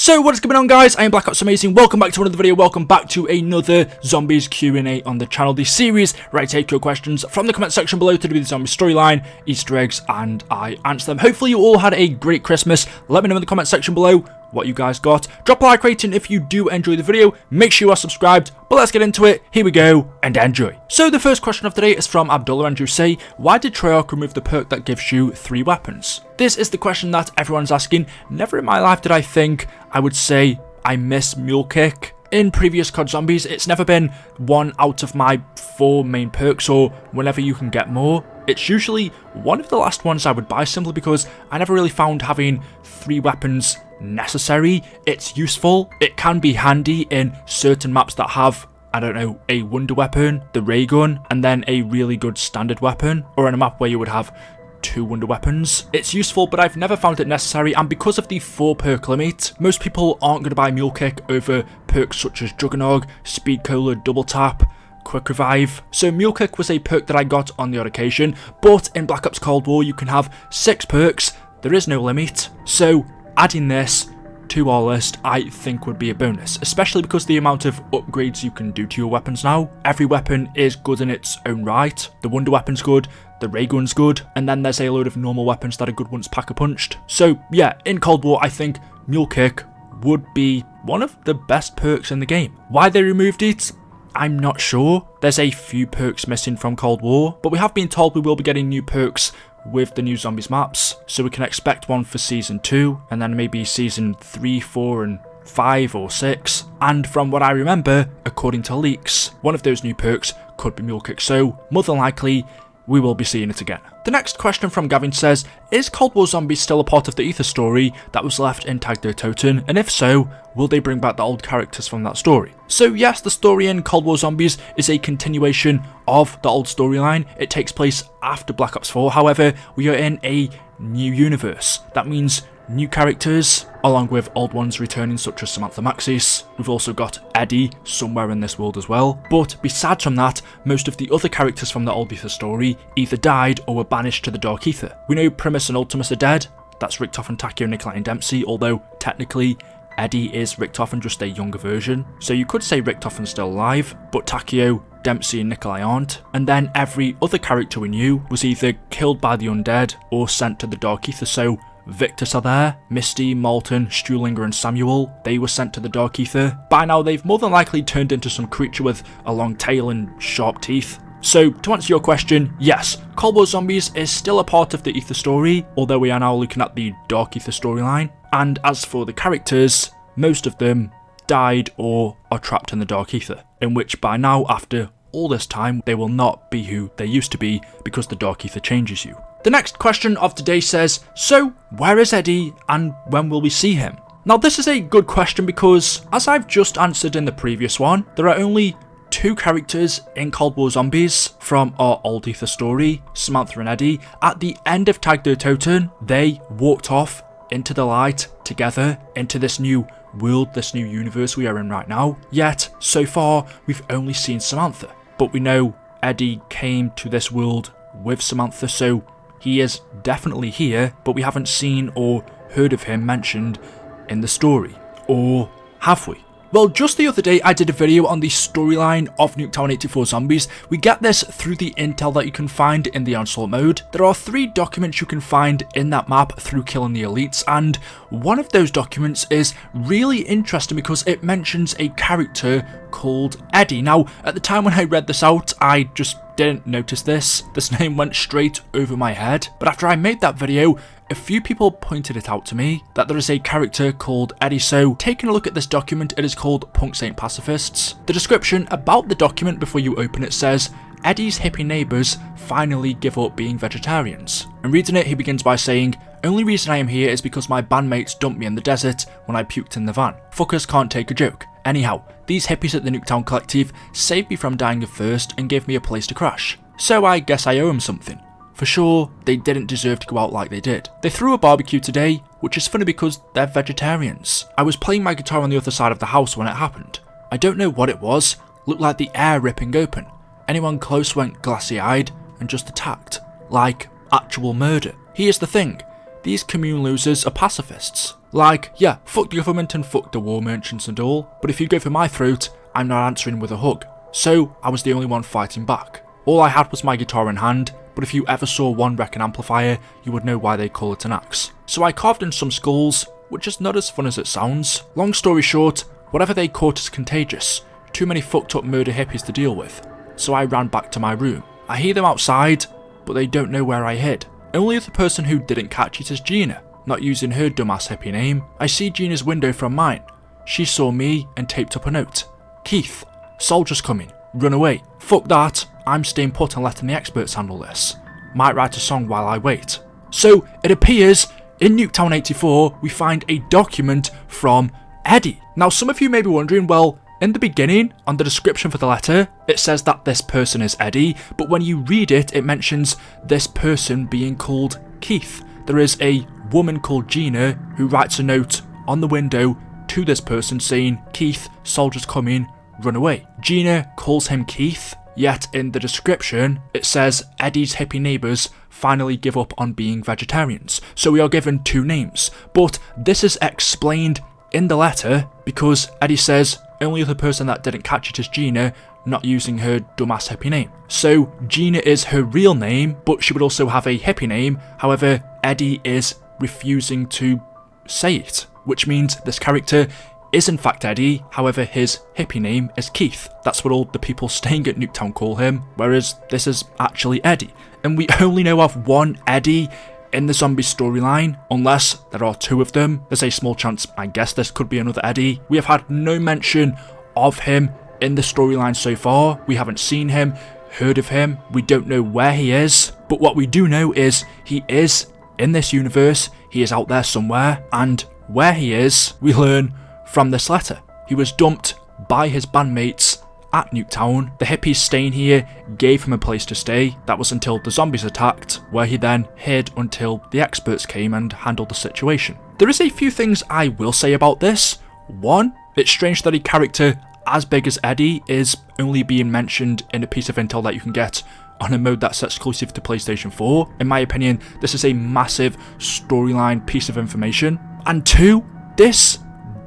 So what is going on, guys? I am Black Ops Amazing. Welcome back to another video. Welcome back to another Zombies Q&A on the channel. The series where I take your questions from the comment section below to do with the zombie storyline, Easter eggs, and I answer them. Hopefully you all had a great Christmas. Let me know in the comment section below what you guys got. Drop a like rating if you do enjoy the video. Make sure you are subscribed. But let's get into it. Here we go and enjoy. So the first question of the day is from Abdullah and say, why did Treyarch remove the perk that gives you 3 weapons? This is the question that everyone's asking. Never in my life did I think I would say I miss Mule Kick. In previous COD Zombies, it's never been one out of my 4 main perks, or whenever you can get more. It's usually one of the last ones I would buy simply because I never really found having 3 weapons necessary. It's useful, it can be handy in certain maps that have, I don't know, a wonder weapon, the ray gun, and then a really good standard weapon, or in a map where you would have 2 wonder weapons. It's useful, but I've never found it necessary, and because of the 4 perk limit, most people aren't going to buy Mule Kick over perks such as Juggernog, Speed Cola, Double Tap, Quick Revive. So Mule Kick was a perk that I got on the odd occasion, but in Black Ops Cold War you can have 6 perks, there is no limit, so adding this to our list I think would be a bonus, especially because the amount of upgrades you can do to your weapons now. Every weapon is good in its own right. The wonder weapon's good, the ray gun's good, and then there's a load of normal weapons that are good once pack-a-punched. So yeah, in Cold War I think Mule Kick would be one of the best perks in the game. Why they removed it, I'm not sure. There's a few perks missing from Cold War, but we have been told we will be getting new perks with the new Zombies maps, so we can expect one for Season 2, and then maybe Season 3, 4, and 5 or 6. And from what I remember, according to leaks, one of those new perks could be Mule Kick, so more than likely we will be seeing it again. The next question from Gavin says, is Cold War Zombies still a part of the Ether story that was left in Tag der Toten, and if so, will they bring back the old characters from that story? So yes, the story in Cold War Zombies is a continuation of the old storyline. It takes place after Black Ops 4, however, we are in a new universe. That means new characters, along with old ones returning such as Samantha Maxis. We've also got Eddie somewhere in this world as well. But besides from that, most of the other characters from the old Ether story either died or were banished to the Dark Ether. We know Primus and Ultimus are dead. That's Richtofen, Takeo, Nikolai and Dempsey, although technically Eddie is Richtofen, just a younger version. So you could say Richtofen's still alive, but Takeo, Dempsey and Nikolai aren't. And then every other character we knew was either killed by the undead or sent to the Dark Ether. So Victus are there, Misty, Malton, Strulinger and Samuel, they were sent to the Dark Ether. By now they've more than likely turned into some creature with a long tail and sharp teeth. So to answer your question, yes, Cold War Zombies is still a part of the Ether story, although we are now looking at the Dark Ether storyline. And as for the characters, most of them died or are trapped in the Dark Ether, in which by now, after all this time, they will not be who they used to be because the Dark Ether changes you. The next question of today says, so where is Eddie and when will we see him? Now this is a good question because, as I've just answered in the previous one, there are only 2 characters in Cold War Zombies from our old Ether story, Samantha and Eddie. At the end of Tag der Toten, they walked off into the light together into this new world, this new universe we are in right now. Yet, so far, we've only seen Samantha. But we know Eddie came to this world with Samantha, so he is definitely here, but we haven't seen or heard of him mentioned in the story. Or have we? Well, just the other day I did a video on the storyline of Nuketown 84 Zombies. We get this through the intel that you can find in the Onslaught mode. There are 3 documents you can find in that map through killing the elites, and one of those documents is really interesting because it mentions a character called Eddie. Now, at the time when I read this out, I just didn't notice this. This name went straight over my head, but after I made that video, a few people pointed it out to me that there is a character called Eddie. So taking a look at this document, it is called Punks Ain't Pacifists. The description about the document before you open it says, Eddie's hippie neighbours finally give up being vegetarians. And reading it, he begins by saying, only reason I am here is because my bandmates dumped me in the desert when I puked in the van. Fuckers can't take a joke. Anyhow, these hippies at the Nuketown Collective saved me from dying of thirst and gave me a place to crash. So I guess I owe them something. For sure, they didn't deserve to go out like they did. They threw a barbecue today, which is funny because they're vegetarians. I was playing my guitar on the other side of the house when it happened. I don't know what it was, looked like the air ripping open. Anyone close went glassy-eyed and just attacked, like actual murder. Here's the thing, these commune losers are pacifists. Like, yeah, fuck the government and fuck the war merchants and all, but if you go for my throat, I'm not answering with a hug. So, I was the only one fighting back. All I had was my guitar in hand, but if you ever saw one wreck an amplifier, you would know why they call it an axe. So I carved in some skulls, which is not as fun as it sounds. Long story short, whatever they caught is contagious. Too many fucked up murder hippies to deal with. So I ran back to my room. I hear them outside, but they don't know where I hid. Only other person who didn't catch it is Gina, not using her dumbass hippie name. I see Gina's window from mine. She saw me and taped up a note. Keith, soldiers coming, run away. Fuck that, I'm staying put and letting the experts handle this. Might write a song while I wait. So it appears in Nuketown 84 we find a document from Eddie. Now some of you may be wondering, well, in the beginning, on the description for the letter, it says that this person is Eddie, but when you read it, it mentions this person being called Keith. There is a woman called Gina who writes a note on the window to this person saying, Keith, soldiers coming, run away. Gina calls him Keith, yet in the description, it says Eddie's hippie neighbours finally give up on being vegetarians. So we are given two names, but this is explained in the letter because Eddie says, only other person that didn't catch it is Gina, not using her dumbass hippie name. So Gina is her real name, but she would also have a hippie name. However, Eddie is refusing to say it, which means this character is in fact Eddie, however his hippie name is Keith. That's what all the people staying at Nuketown call him, whereas this is actually Eddie. And we only know of one Eddie in the zombie storyline, unless there are two of them. There's a small chance, I guess this could be another Eddie. We have had no mention of him in the storyline so far. We haven't seen him, heard of him, we don't know where he is, but what we do know is he is in this universe, he is out there somewhere, and where he is, we learn from this letter. He was dumped by his bandmates at Nuketown. The hippies staying here gave him a place to stay. That was until the zombies attacked, where he then hid until the experts came and handled the situation. There is a few things I will say about this. One, it's strange that a character as big as Eddie is only being mentioned in a piece of intel that you can get on a mode that's exclusive to PlayStation 4. In my opinion, this is a massive storyline piece of information. And two, this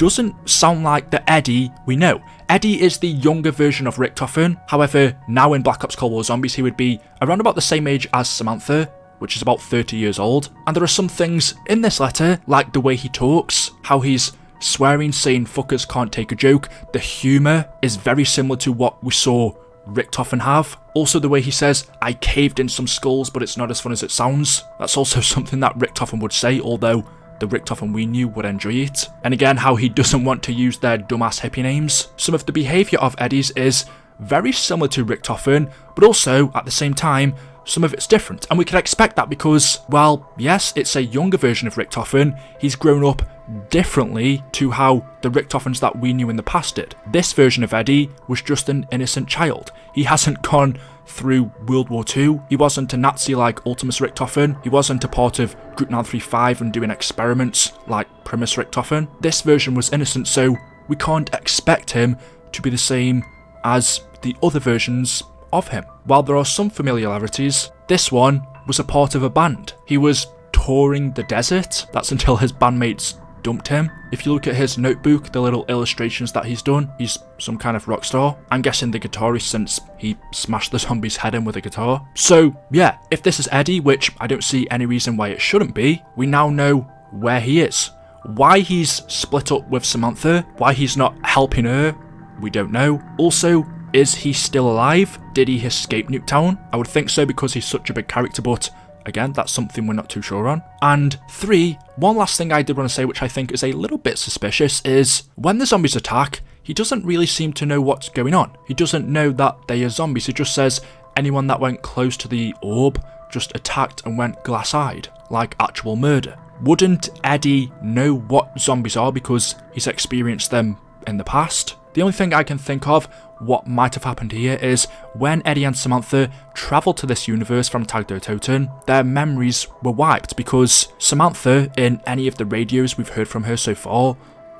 doesn't sound like the Eddie we know. Eddie is the younger version of Richtofen. However, now in Black Ops Cold War Zombies, he would be around about the same age as Samantha, which is about 30 years old. And there are some things in this letter, like the way he talks, how he's swearing, saying fuckers can't take a joke. The humour is very similar to what we saw Richtofen have. Also the way he says, I caved in some skulls, but it's not as fun as it sounds. That's also something that Richtofen would say, although the Richtofen we knew would enjoy it. And again, how he doesn't want to use their dumbass hippie names. Some of the behaviour of Eddie's is very similar to Richtofen, but also, at the same time, some of it's different. And we can expect that because, well, yes, it's a younger version of Richtofen. He's grown up differently to how the Richtofens that we knew in the past did. This version of Eddie was just an innocent child. He hasn't gone through World War II. He wasn't a Nazi like Ultimus Richtofen. He wasn't a part of Group 935 and doing experiments like Primus Richtofen. This version was innocent, so we can't expect him to be the same as the other versions of him. While there are some familiarities, this one was a part of a band. He was touring the desert. That's until his bandmates dumped him. If you look at his notebook, the little illustrations that he's done, he's some kind of rock star. I'm guessing the guitarist, since he smashed the zombie's head in with a guitar. So yeah, if this is Eddie, which I don't see any reason why it shouldn't be, we now know where he is. Why he's split up with Samantha, why he's not helping her, we don't know. Also, is he still alive? Did he escape Nuketown? I would think so because he's such a big character, but again, that's something we're not too sure on. And three, one last thing I did want to say, which I think is a little bit suspicious, is when the zombies attack, he doesn't really seem to know what's going on. He doesn't know that they are zombies. He just says anyone that went close to the orb just attacked and went glass-eyed, like actual murder. Wouldn't Eddie know what zombies are because he's experienced them in the past? The only thing I can think of what might have happened here is when Eddie and Samantha travelled to this universe from Toten, their memories were wiped because Samantha, in any of the radios we've heard from her so far,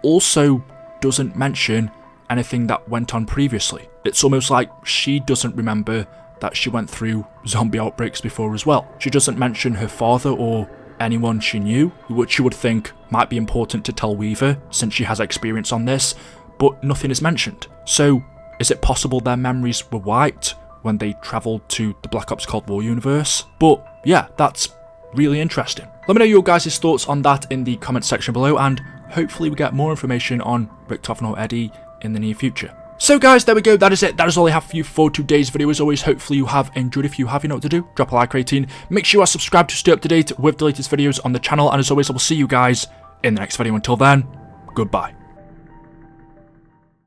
also doesn't mention anything that went on previously. It's almost like she doesn't remember that she went through zombie outbreaks before as well. She doesn't mention her father or anyone she knew, which she would think might be important to tell Weaver since she has experience on this, but nothing is mentioned. So, is it possible their memories were wiped when they travelled to the Black Ops Cold War universe? But yeah, that's really interesting. Let me know your guys' thoughts on that in the comment section below, and hopefully we get more information on Richtofen or Eddie in the near future. So guys, there we go, that is it. That is all I have for you for today's video. As always, hopefully you have enjoyed. If you have, you know what to do. Drop a like rating. Make sure you are subscribed to stay up to date with the latest videos on the channel. And as always, I will see you guys in the next video. Until then, goodbye.